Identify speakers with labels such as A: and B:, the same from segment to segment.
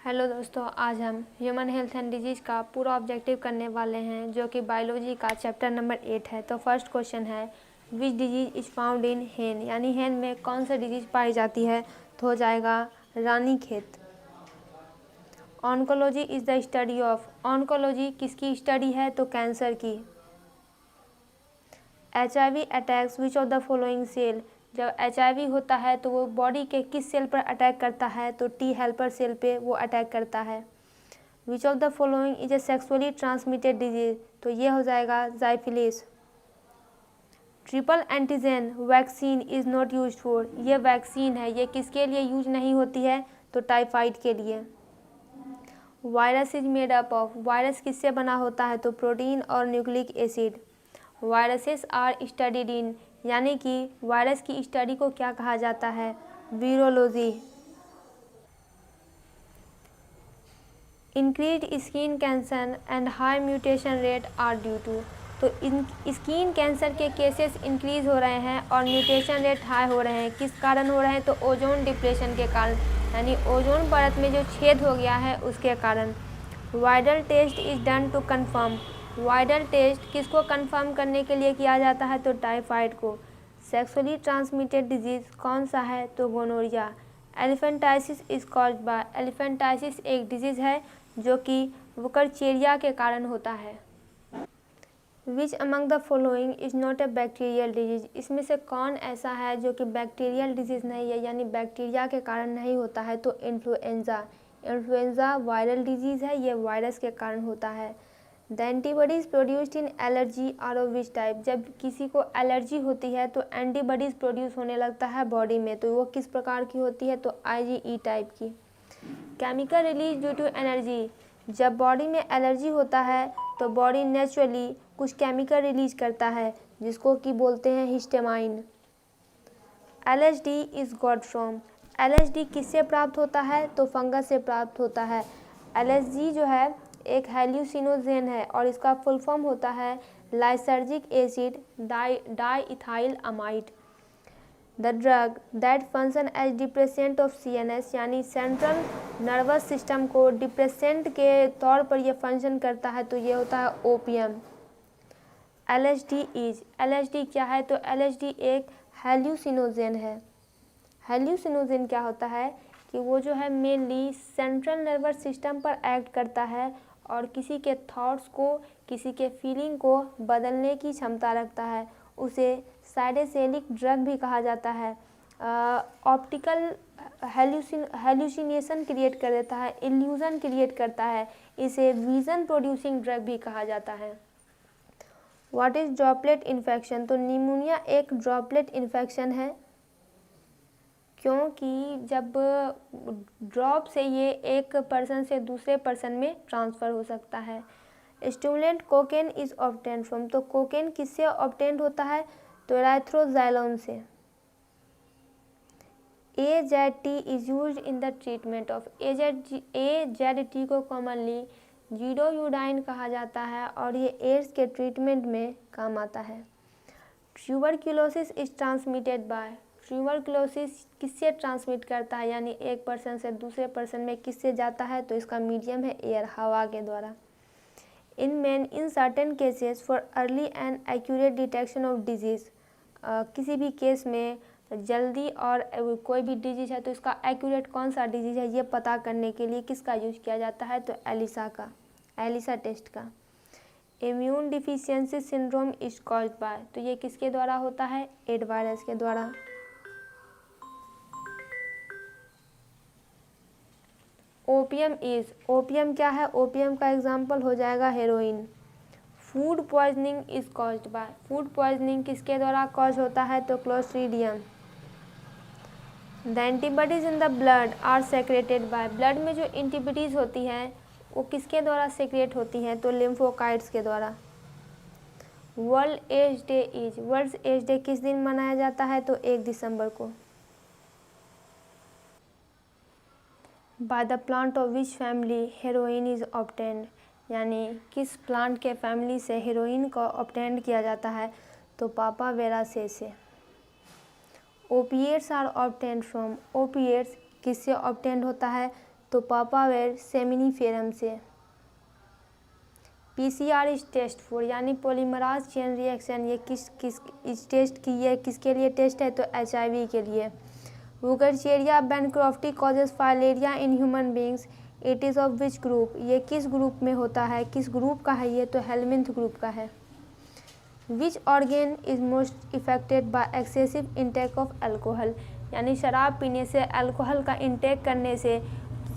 A: Hello दोस्तों, आज हम ह्यूमन हेल्थ एंड डिजीज़ का पूरा ऑब्जेक्टिव करने वाले हैं जो कि बायोलॉजी का चैप्टर नंबर 8 है। तो फर्स्ट क्वेश्चन है विच डिजीज़ इज़ फाउंड इन हेन, यानी हेन में कौन सा डिजीज़ पाई जाती है। तो हो जाएगा Ranikhet. Oncology is the study of, oncology किसकी स्टडी है तो कैंसर की। HIV attacks which of the following cell, जब HIV होता है तो वो बॉडी के किस सेल पर अटैक करता है तो T हेल्पर सेल पे वो अटैक करता है। Which of the following is a sexually transmitted disease, तो ये हो जाएगा syphilis. Triple antigen vaccine is not use for, ये वैक्सीन है, ये किसके लिए यूज नहीं होती है तो टाइफाइड के लिए। Virus is made up of, virus किससे बना होता है तो प्रोटीन और nucleic acid. Viruses are studied in, यानी कि वायरस की स्टडी को क्या कहा जाता है virology. Increase skin cancer and high mutation rate are due to, तो इन स्किन कैंसर के केसेस इंक्रीज हो रहे हैं और म्यूटेशन रेट हाई हो रहे हैं, किस कारण हो रहे हैं तो ओजोन डिप्लेशन के कारण, यानी ओजोन परत में जो छेद हो गया है उसके कारण। Widal test is done to confirm, Widal test किसको कंफर्म करने के लिए किया जाता है तो टाइफाइड को। सेक्सुअली ट्रांसमिटेड डिजीज़ कौन सा है तो gonorrhoea. Elephantiasis is caused by, elephantiasis एक डिजीज़ है जो कि वुकरचेरिया के कारण होता है। Which among the following is not a bacterial disease, इसमें से कौन ऐसा है जो कि बैक्टीरियल डिजीज़ नहीं है, यानी बैक्टीरिया के कारण नहीं होता है तो इन्फ्लुएंजा। इन्फ्लुएंजा वायरल डिजीज़ है, ये वायरस के कारण होता है। The antibodies produced in allergy are of which type, जब किसी को एलर्जी होती है तो एंटीबॉडीज़ प्रोड्यूस होने लगता है बॉडी में, तो वो किस प्रकार की होती है तो IgE टाइप की। Chemical release due to energy, जब बॉडी में एलर्जी होता है तो बॉडी नेचुरली कुछ केमिकल रिलीज करता है जिसको कि बोलते हैं histamine. LSD is got from, LSD किससे प्राप्त होता है तो फंगस से प्राप्त होता है। LSD जो है एक हेल्यूसिनोजेन है और इसका फुल फॉर्म होता है lysergic acid diethyl amide. The drug that function as depressant of CNS, यानी सेंट्रल नर्वस सिस्टम को डिप्रेसेंट के तौर पर यह फंक्शन करता है तो ये होता है ओपियम। LSD क्या है तो LSD एक हेल्यूसिनोजेन है। हेल्यूसिनोजेन क्या होता है कि वो जो है मेनली सेंट्रल नर्वस सिस्टम पर एक्ट करता है और किसी के थॉट्स को, किसी के फीलिंग को बदलने की क्षमता रखता है, उसे साइडेसेलिक ड्रग भी कहा जाता है। ऑप्टिकल हेल्यूसिनेशन क्रिएट कर देता है, इल्यूजन क्रिएट करता है, इसे विजन प्रोड्यूसिंग ड्रग भी कहा जाता है। व्हाट इज ड्रॉपलेट इन्फेक्शन, तो निमोनिया एक ड्रॉपलेट इन्फेक्शन है क्योंकि जब ड्रॉप से ये एक पर्सन से दूसरे पर्सन में ट्रांसफ़र हो सकता है। Stimulant cocaine is obtain from, तो कोकेन किससे ऑब्टेन होता है तो एराथ्रोजाइलोन से। AZT is use in the treatment of, AZT को कॉमनली जीडोयूडाइन कहा जाता है और ये एड्स के ट्रीटमेंट में काम आता है। Tuberculosis is transmitted bye, tuberculosis किससे ट्रांसमिट करता है, यानी एक पर्सन से दूसरे पर्सन में किससे जाता है तो इसका मीडियम है एयर, हवा के द्वारा। In certain cases for early and accurate detection of disease, किसी भी केस में जल्दी और कोई भी डिजीज़ है तो इसका एक्यूरेट कौन सा डिजीज़ है ये पता करने के लिए किसका यूज किया जाता है तो एलिसा टेस्ट का। Immune deficiency syndrome is caused by, तो ये किसके द्वारा होता है एडवायरस के द्वारा। ओपियम क्या है, ओपियम का एग्जाम्पल हो जाएगा heroin. Food poisoning is caused by, food poisoning किसके द्वारा कॉज होता है तो clostridium. The antibodies in the blood are secreted by, blood में जो एंटीबॉडीज होती हैं वो किसके द्वारा सेक्रेट होती हैं तो लिम्फोकाइट्स के द्वारा। वर्ल्ड एज डे किस दिन मनाया जाता है तो 1 दिसंबर को। By the plant of which family heroin is obtained, यानी किस प्लांट के फैमिली से हेरोइन को ऑब्टेंड किया जाता है तो पापावेरासे से। Opiates are obtained from, opiates किससे ऑब्टेंड होता है तो पापावेर सेमिनिफेरम से। PCR इस टेस्ट फॉर यानी पॉलीमराज चेन रिएक्शन, ये इस टेस्ट की ये किसके लिए टेस्ट है? तो HIV के लिए। Wuchereria bancrofti causes filaria in human beings, it is of which group? ये किस ग्रुप में होता है, किस ग्रुप का है ये? तो हेलमिंथ ग्रुप का है। Which organ is most affected by excessive intake of alcohol, यानी शराब पीने से, अल्कोहल का इंटेक करने से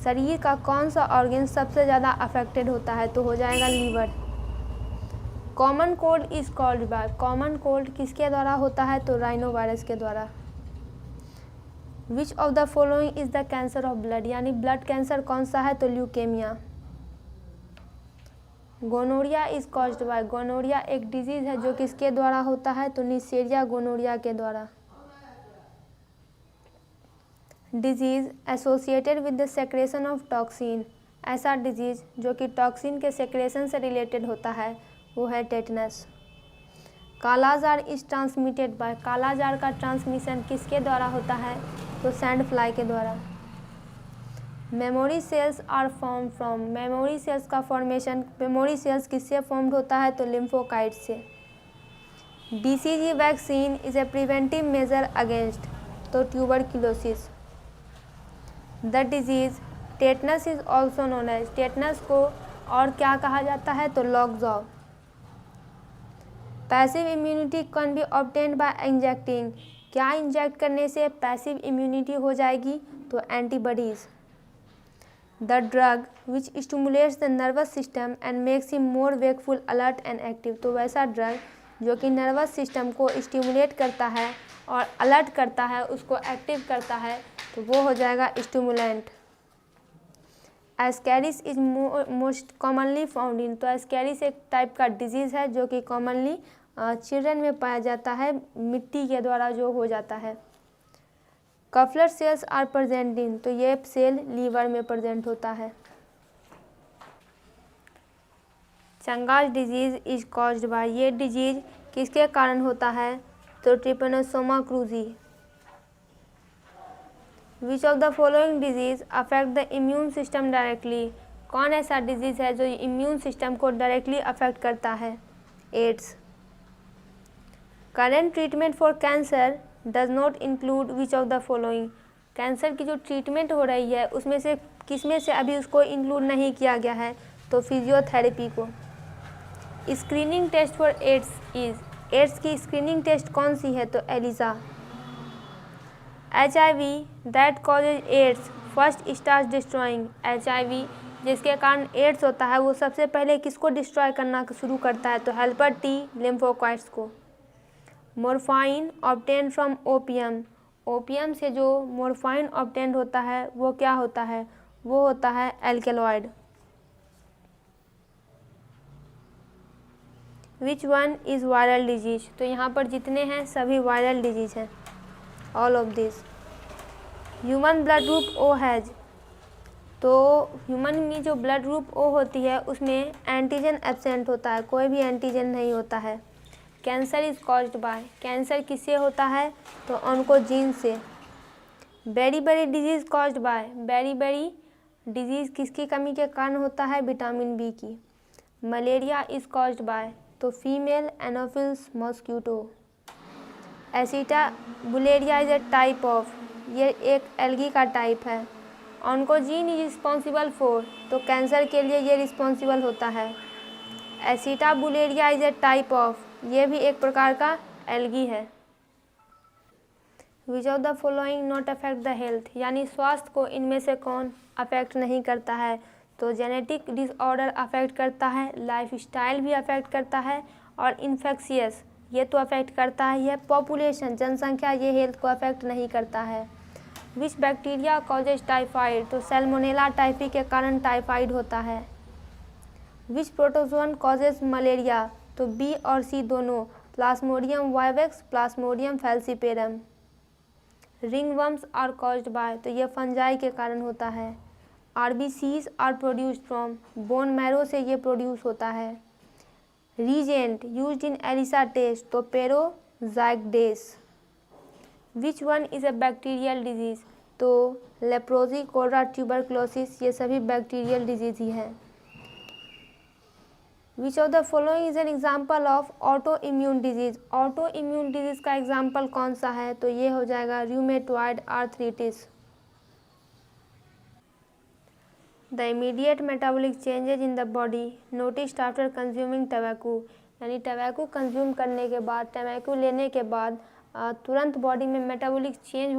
A: शरीर का कौन सा ऑर्गेन सबसे ज़्यादा अफेक्टेड होता है? तो हो जाएगा liver. Common cold is called by, common cold किसके द्वारा होता है? तो राइनो वायरस के द्वारा। Which of the following is the cancer of blood, यानी ब्लड कैंसर कौन सा है? तो leukaemia. Gonorrhoea is caused by, gonorrhoea एक डिजीज है जो किसके द्वारा होता है? तो निसेरिया गोनोरिया के द्वारा। Disease associated with the secretion of toxin, ऐसा डिजीज जो कि टॉक्सिन के सेक्रेशन से रिलेटेड होता है वो है tetanus. Kala azar is transmitted by, kala azar का ट्रांसमिशन किसके द्वारा होता है? तो सैंड फ्लाई के द्वारा। Memory cells are form from, memory cells का फॉर्मेशन, मेमोरी सेल्स किससे फॉर्म्ड होता है? तो लिम्फोकाइट से। BCG vaccine is a preventive measure against, तो tuberculosis. The disease tetanus is also known as, tetanus को और क्या कहा जाता है? तो lockjaw. Passive immunity can be obtained by injecting, क्या इंजेक्ट करने से पैसिव इम्यूनिटी हो जाएगी? तो antibodies. The drug which stimulates the nervous system and makes him more wakeful alert and active, तो वैसा ड्रग जो कि नर्वस सिस्टम को स्टिमुलेट करता है और अलर्ट करता है, उसको एक्टिव करता है, तो वो हो जाएगा stimulant. Ascaris is most commonly found in, तो एस्कैरिस एक टाइप का डिजीज़ है जो कि कॉमनली चिल्ड्रन में पाया जाता है, मिट्टी के द्वारा जो हो जाता है। Kupffer cells are present in, तो ये सेल लीवर में प्रेजेंट होता है। Chagas disease is caused by, ये डिजीज किसके कारण होता है? तो trypanosoma cruzi. Which of the following disease affect the immune system directly, कौन ऐसा डिजीज है जो इम्यून सिस्टम को डायरेक्टली अफेक्ट करता है? AIDS. Current treatment for cancer does not include which of the following, cancer की जो ट्रीटमेंट हो रही है उसमें से किसमें से अभी उसको इंक्लूड नहीं किया गया है? तो फिजियोथेरेपी को। Screening test for AIDS is, AIDS की स्क्रीनिंग टेस्ट कौन सी है? तो ELISA. HIV that causes AIDS first start destroying, HIV जिसके कारण एड्स होता है वो सबसे पहले किसको डिस्ट्रॉय करना शुरू करता है? तो हेल्पर T लिम्फोकाइट्स को। मोरफाइन ऑब्टेन फ्रॉम ओपियम, ओपियम से जो मोरफाइन ऑब्टेन होता है वो क्या होता है? वो होता है alkaloid. Which one is viral disease, तो यहाँ पर जितने हैं सभी वायरल डिजीज हैं, all of this. Human blood group O has, तो ह्यूमन में जो ब्लड ग्रुप O होती है उसमें एंटीजन एब्सेंट होता है, कोई भी एंटीजन नहीं होता है। Cancer is caused by, cancer किससे होता है? तो ऑन्कोजीन से। Beri beri disease caused by, beri beri disease किसकी कमी के कारण होता है? विटामिन B की। मलेरिया इज कॉज्ड बाय, तो female anopheles mosquito. Acetabularia is a type of, ये एक एल्गी का टाइप है। ऑन्कोजीन इज रिस्पॉन्सिबल फॉर, तो कैंसर के लिए ये रिस्पॉन्सिबल होता है। Acetabularia is a type of, ये भी एक प्रकार का एल्गी है। Which of the following not affect the health, यानी स्वास्थ्य को इनमें से कौन अफेक्ट नहीं करता है? तो जेनेटिक डिसऑर्डर अफेक्ट करता है, लाइफस्टाइल भी अफेक्ट करता है, और इन्फेक्शियस ये तो अफेक्ट करता है। यह पॉपुलेशन जनसंख्या ये हेल्थ को अफेक्ट नहीं करता है। विच बैक्टीरिया कॉजेज टाइफाइड, तो सैल्मोनेला टाइफी के कारण टाइफाइड होता है। विच प्रोटोजोन कॉजेज मलेरिया, तो B और C दोनों, plasmodium vivax, plasmodium falciparum. Ringworms are caused by, तो ये फंजाई के कारण होता है। RBCs are produced from, bone marrow से ये प्रोड्यूस होता है। Reagent used in ELISA test, तो peroxidase. Which one is a bacterial disease, तो लेप्रोजी, कोलरा, ट्यूबरक्लोसिस ये सभी बैक्टीरियल डिजीज ही है। Which of the following is an example of auto immune disease. Auto immune disease का example कौन सा है, तो ये हो जाएगा rheumatoid arthritis. The immediate metabolic changes in the body noticed after consuming tobacco, यानी टबैको कंज्यूम करने के बाद, टबैको लेने के बाद तुरंत बॉडी में मेटाबॉलिक चेंज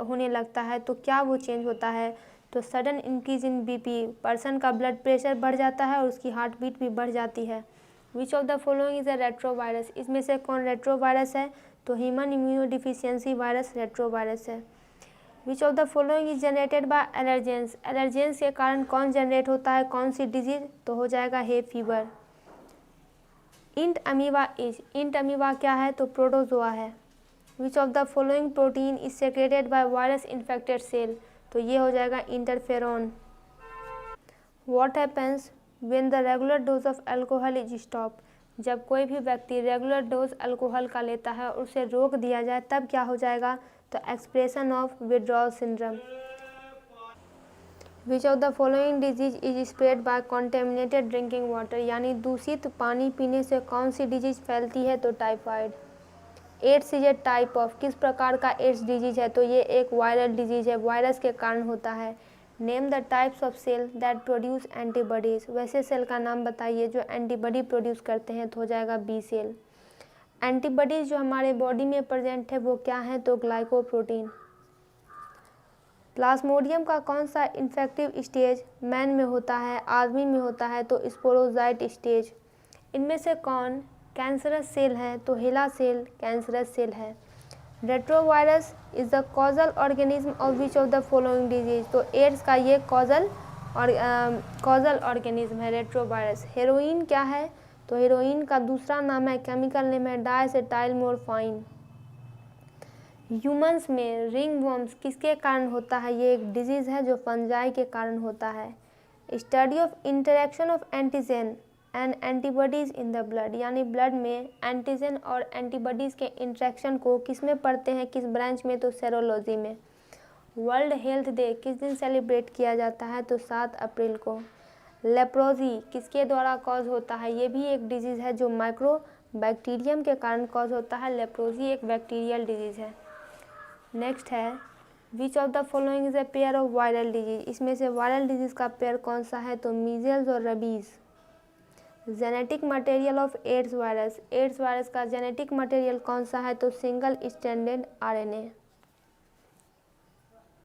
A: होने लगता है। तो क्या वो चेंज होता है, तो sudden increase in BP, person का ब्लड प्रेशर बढ़ जाता है और उसकी हार्ट बीट भी बढ़ जाती है। Which of the following is a retrovirus, इसमें से कौन रेट्रोवायरस है, तो ह्यूमन इम्यूनोडिफिशियंसी वायरस रेट्रोवायरस है। Which of the following is generated by allergens, allergens के कारण कौन जनरेट होता है, कौन सी डिजीज, तो हो जाएगा hay fever. Entamoeba is, Entamoeba क्या है, तो प्रोटोजोआ है। Which of the following protein is secreted by virus infected cell, तो ये हो जाएगा interferon. What happens when the regular dose of alcohol is stop, जब कोई भी व्यक्ति रेगुलर डोज अल्कोहल का लेता है और उसे रोक दिया जाए तब क्या हो जाएगा, तो expression of withdrawal syndrome. Which of the following disease is spread by contaminated drinking water, यानी दूषित पानी पीने से कौन सी डिजीज फैलती है, तो typhoid. AIDS is a type of, किस प्रकार का एड्स डिजीज है, तो ये एक वायरल डिजीज है, वायरस के कारण होता है। Name the types of cell that produce antibodies, वैसे सेल का नाम बताइए जो एंटीबॉडी प्रोड्यूस करते हैं, तो हो जाएगा बी सेल। एंटीबॉडीज जो हमारे बॉडी में प्रेजेंट है वो क्या है, तो ग्लाइकोप्रोटीन। प्लाज्मोडियम का कौन सा इन्फेक्टिव स्टेज मैन में होता है, आदमी में होता है, तो स्पोरोजाइट स्टेज। इनमें से कौन कैंसरस सेल है, तो हेला सेल कैंसरस सेल है। Retrovirus is the causal organism of which of the following disease, तो एड्स का ये कॉजल ऑर्गेनिज्म है रेट्रोवायरस। हेरोइन क्या है, तो हेरोइन का दूसरा नाम है, केमिकल नेम है डायसेटाइलमोरफाइन। ह्यूमंस में रिंग वॉर्म्स किसके कारण होता है, ये एक डिजीज़ है जो फंजाई के कारण होता है। Study of interaction of antigen and antibodies in the blood, यानी ब्लड में एंटीजन और एंटीबॉडीज़ के इंटरेक्शन को किस में पढ़ते हैं, किस ब्रांच में, तो सेरोलॉजी में। वर्ल्ड हेल्थ डे किस दिन सेलिब्रेट किया जाता है, तो 7 अप्रैल को। लेप्रोजी किसके द्वारा कॉज होता है, ये भी एक डिजीज़ है जो माइक्रो बैक्टीरियम के कारण कॉज होता है। लेप्रोजी एक बैक्टीरियल डिजीज़ है। नेक्स्ट है which of the following is a pair of viral disease, इसमें से वायरल डिजीज का पेयर कौन सा है, तो मीजल्स और rabies. Genetic material of AIDS virus, AIDS virus का जेनेटिक मटेरियल कौन सा है, तो सिंगल स्ट्रैंडेड आरएनए।